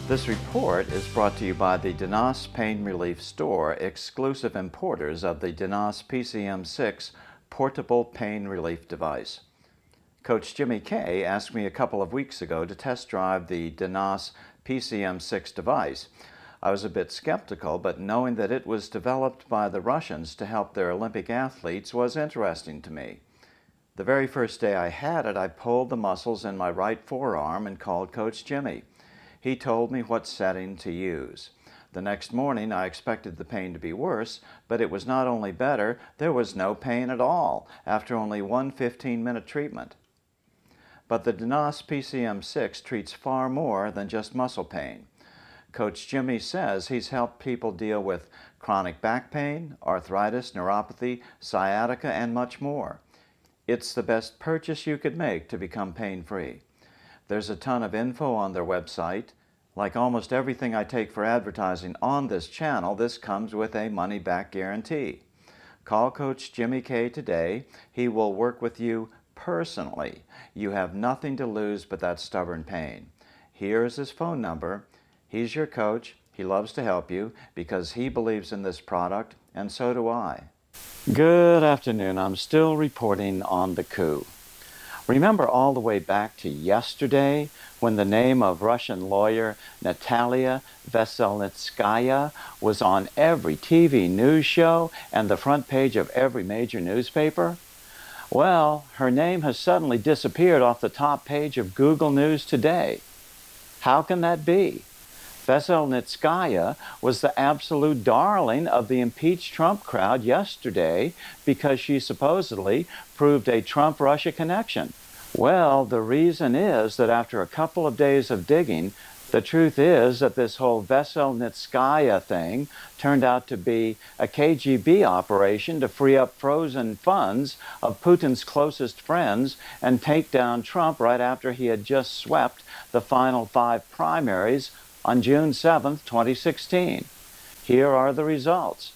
This report is brought to you by the Denos Pain Relief Store, exclusive importers of the Denos PCM6 portable pain relief device. Coach Jimmy Kay asked me a couple of weeks ago to test drive the Denos PCM6 device. I was a bit skeptical, but knowing that it was developed by the Russians to help their Olympic athletes was interesting to me. The very first day I had it, I pulled the muscles in my right forearm and called Coach Jimmy. He told me what setting to use. The next morning, I expected the pain to be worse, but it was not only better, there was no pain at all after only one 15-minute treatment. But the Denos PCM6 treats far more than just muscle pain. Coach Jimmy says he's helped people deal with chronic back pain, arthritis, neuropathy, sciatica, and much more. It's the best purchase you could make to become pain-free. There's a ton of info on their website. Like almost everything I take for advertising on this channel, this comes with a money-back guarantee. Call Coach Jimmy Kay today. He will work with you personally. You have nothing to lose but that stubborn pain. Here's his phone number. He's your coach. He loves to help you because he believes in this product, and so do I. Good afternoon. I'm still reporting on the coup. Remember all the way back to yesterday when the name of Russian lawyer Natalia Veselnitskaya was on every TV news show and the front page of every major newspaper? Well, her name has suddenly disappeared off the top page of Google News today. How can that be? Veselnitskaya was the absolute darling of the impeached Trump crowd yesterday because she supposedly proved a Trump-Russia connection. Well, the reason is that after a couple of days of digging, the truth is that this whole Veselnitskaya thing turned out to be a KGB operation to free up frozen funds of Putin's closest friends and take down Trump right after he had just swept the final 5 primaries on June 7th, 2016. Here are the results.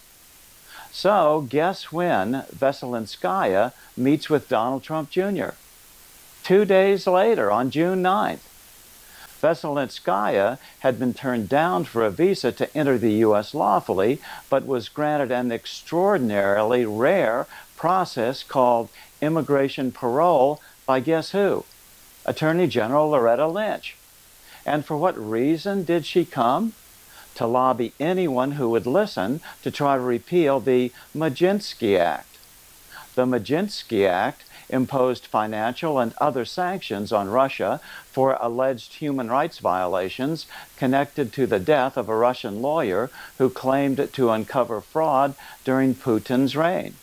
So, guess when Veselnitskaya meets with Donald Trump Jr.? 2 days later, on June 9th. Veselnitskaya had been turned down for a visa to enter the U.S. lawfully, but was granted an extraordinarily rare process called immigration parole by guess who? Attorney General Loretta Lynch. And for what reason did she come? To lobby anyone who would listen to try to repeal the Magnitsky Act. The Magnitsky Act imposed financial and other sanctions on Russia for alleged human rights violations connected to the death of a Russian lawyer who claimed to uncover fraud during Putin's reign.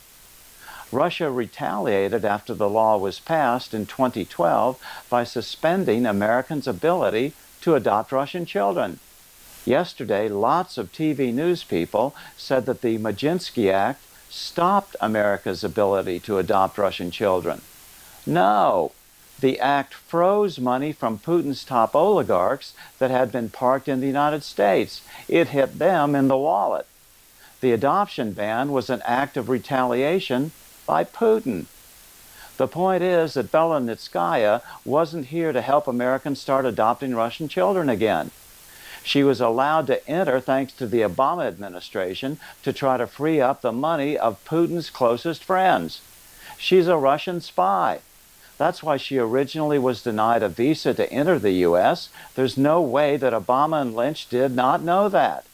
Russia retaliated after the law was passed in 2012 by suspending Americans' ability to adopt Russian children. Yesterday, lots of TV news people said that the Magnitsky Act stopped America's ability to adopt Russian children. No, the act froze money from Putin's top oligarchs that had been parked in the United States. It hit them in the wallet. The adoption ban was an act of retaliation by Putin. The point is that Veselnitskaya wasn't here to help Americans start adopting Russian children again. She was allowed to enter thanks to the Obama administration to try to free up the money of Putin's closest friends. She's a Russian spy. That's why she originally was denied a visa to enter the U.S. There's no way that Obama and Lynch did not know that.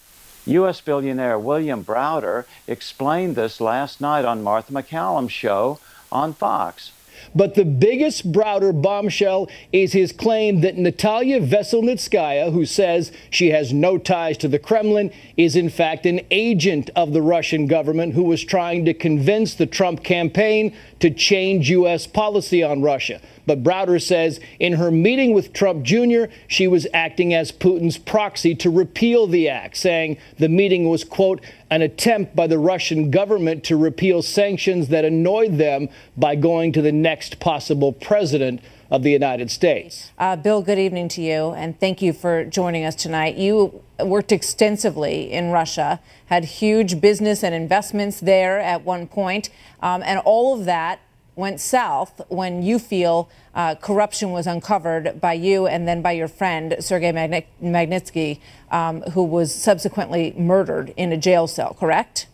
U.S. billionaire William Browder explained this last night on Martha McCallum's show on Fox. But the biggest Browder bombshell is his claim that Natalia Veselnitskaya, who says she has no ties to the Kremlin, is in fact an agent of the Russian government who was trying to convince the Trump campaign to change U.S. policy on Russia. But Browder says in her meeting with Trump Jr., she was acting as Putin's proxy to repeal the act, saying the meeting was, quote, an attempt by the Russian government to repeal sanctions that annoyed them by going to the next possible president of the United States. Bill, good evening to you, and thank you for joining us tonight. You worked extensively in Russia, had huge business and investments there at one point, and all of that went south when you feel corruption was uncovered by you and then by your friend, Sergei Magnitsky, who was subsequently murdered in a jail cell, correct?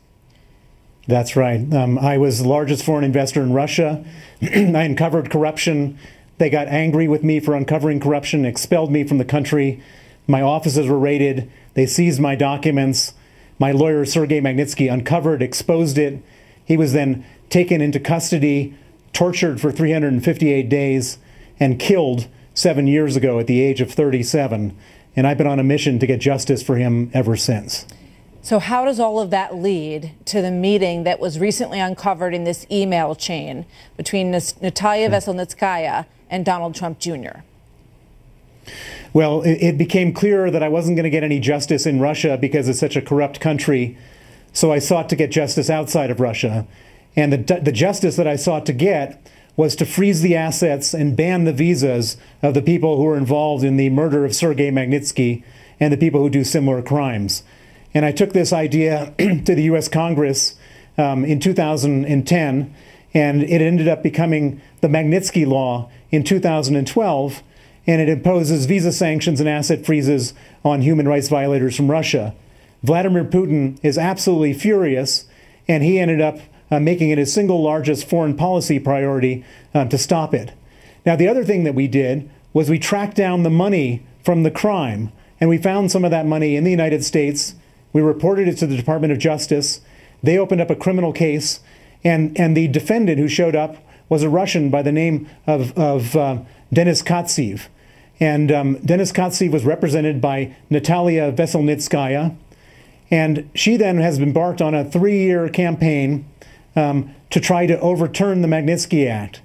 That's right. I was the largest foreign investor in Russia. I uncovered corruption. They got angry with me for uncovering corruption, expelled me from the country. My offices were raided. They seized my documents. My lawyer, Sergei Magnitsky, uncovered, exposed it. He was then taken into custody, tortured for 358 days, and killed 7 years ago at the age of 37. And I've been on a mission to get justice for him ever since. So how does all of that lead to the meeting that was recently uncovered in this email chain between Natalia Veselnitskaya and Donald Trump Jr.? Well, it became clear that I wasn't going to get any justice in Russia because it's such a corrupt country. So I sought to get justice outside of Russia. And the justice that I sought to get was to freeze the assets and ban the visas of the people who were involved in the murder of Sergei Magnitsky and the people who do similar crimes. And I took this idea to the U.S. Congress in 2010, and it ended up becoming the Magnitsky Law in 2012, and it imposes visa sanctions and asset freezes on human rights violators from Russia. Vladimir Putin is absolutely furious, and he ended up making it his single largest foreign policy priority to stop it. Now, the other thing that we did was we tracked down the money from the crime, and we found some of that money in the United States. We reported it to the Department of Justice. They opened up a criminal case, and the defendant who showed up was a Russian by the name of Denis Katsev. And Denis Katsev was represented by Natalia Veselnitskaya, and she then has embarked on a 3-year campaign to try to overturn the Magnitsky Act.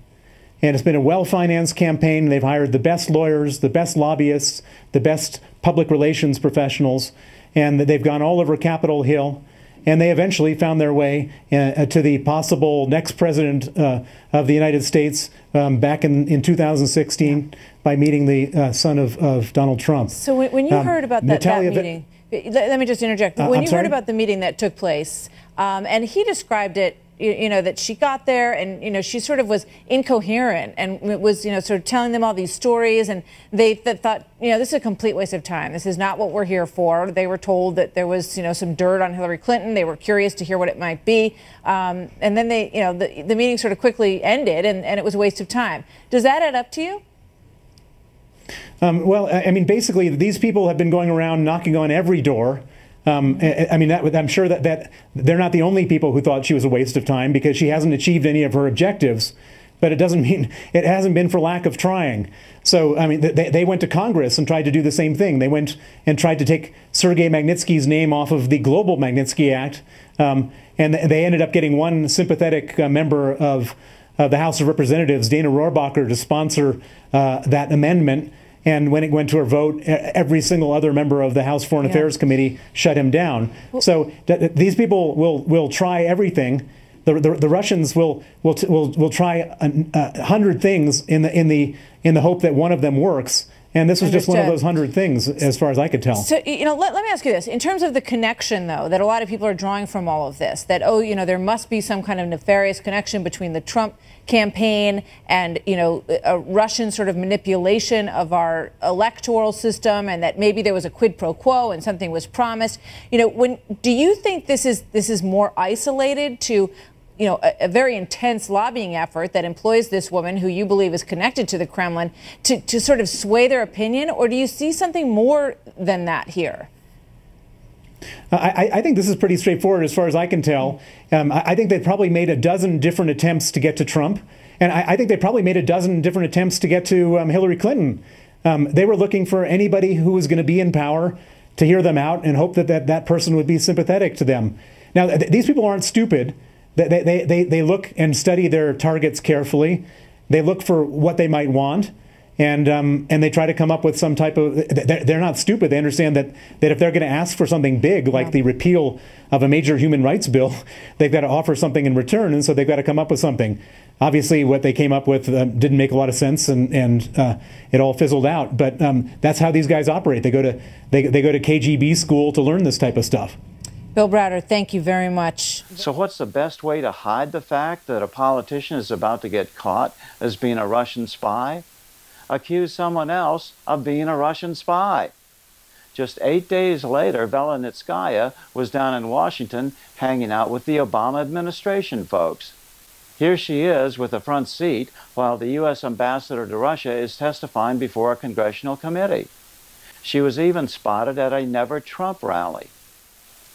And it's been a well-financed campaign. They've hired the best lawyers, the best lobbyists, the best public relations professionals, and they've gone all over Capitol Hill, and they eventually found their way to the possible next president of the United States back in 2016 by meeting the son of Donald Trump. So when you heard about that meeting, let me just interject. When you heard about the meeting that took place, and he described it, you know, that she got there and, you know, she sort of was incoherent and was, you know, sort of telling them all these stories, and they thought, you know, this is a complete waste of time. This is not what we're here for. They were told that there was, you know, some dirt on Hillary Clinton. They were curious to hear what it might be. And then they, you know, the meeting sort of quickly ended, and it was a waste of time. Does that add up to you? Well, I mean, basically, these people have been going around knocking on every door. I mean, I'm sure that they're not the only people who thought she was a waste of time, because she hasn't achieved any of her objectives. But it doesn't mean it hasn't been for lack of trying. So, I mean, they went to Congress and tried to do the same thing. They went and tried to take Sergei Magnitsky's name off of the global Magnitsky Act. And they ended up getting one sympathetic member of the House of Representatives, Dana Rohrabacher, to sponsor that amendment. And when it went to a vote, every single other member of the House Foreign Affairs Committee shut him down. So these people will try everything. The Russians will try 100 things in the hope that one of them works. And this was just one of those 100 things, as far as I could tell. So, you know, let me ask you this. In terms of the connection, though, that a lot of people are drawing from all of this, that, oh, you know, there must be some kind of nefarious connection between the Trump campaign and, you know, a Russian sort of manipulation of our electoral system, and that maybe there was a quid pro quo and something was promised. You know, do you think this is more isolated to, you know, a very intense lobbying effort that employs this woman who you believe is connected to the Kremlin to sort of sway their opinion? Or do you see something more than that here? I think this is pretty straightforward as far as I can tell. I think they probably made a dozen different attempts to get to Trump. And I think they probably made a dozen different attempts to get to Hillary Clinton. They were looking for anybody who was going to be in power to hear them out and hope that person would be sympathetic to them. Now, these people aren't stupid. They look and study their targets carefully. They look for what they might want, and they try to come up with some type of. They're not stupid. They understand that if they're going to ask for something big, like the repeal of a major human rights bill, they've got to offer something in return, and so they've got to come up with something. Obviously, what they came up with didn't make a lot of sense, and it all fizzled out. But that's how these guys operate. They go to KGB school to learn this type of stuff. Bill Browder, thank you very much. So what's the best way to hide the fact that a politician is about to get caught as being a Russian spy? Accuse someone else of being a Russian spy. Just 8 days later, Veselnitskaya was down in Washington hanging out with the Obama administration folks. Here she is with a front seat while the U.S. ambassador to Russia is testifying before a congressional committee. She was even spotted at a Never Trump rally.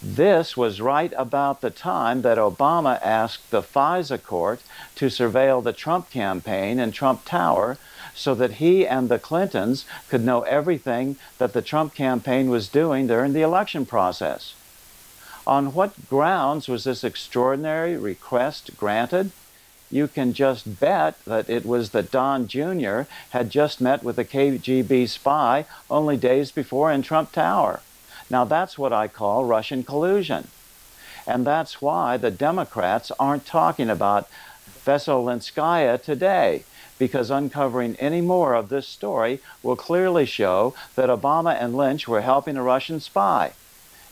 This was right about the time that Obama asked the FISA court to surveil the Trump campaign in Trump Tower so that he and the Clintons could know everything that the Trump campaign was doing during the election process. On what grounds was this extraordinary request granted? You can just bet that it was that Don Jr. had just met with a KGB spy only days before in Trump Tower. Now that's what I call Russian collusion. And that's why the Democrats aren't talking about Veselnitskaya today, because uncovering any more of this story will clearly show that Obama and Lynch were helping a Russian spy.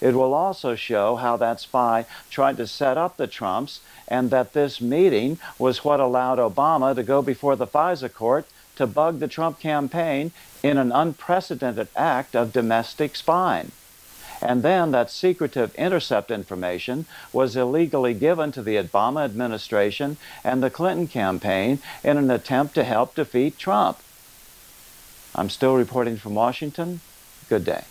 It will also show how that spy tried to set up the Trumps and that this meeting was what allowed Obama to go before the FISA court to bug the Trump campaign in an unprecedented act of domestic spying. And then that secretive intercept information was illegally given to the Obama administration and the Clinton campaign in an attempt to help defeat Trump. I'm still reporting from Washington. Good day.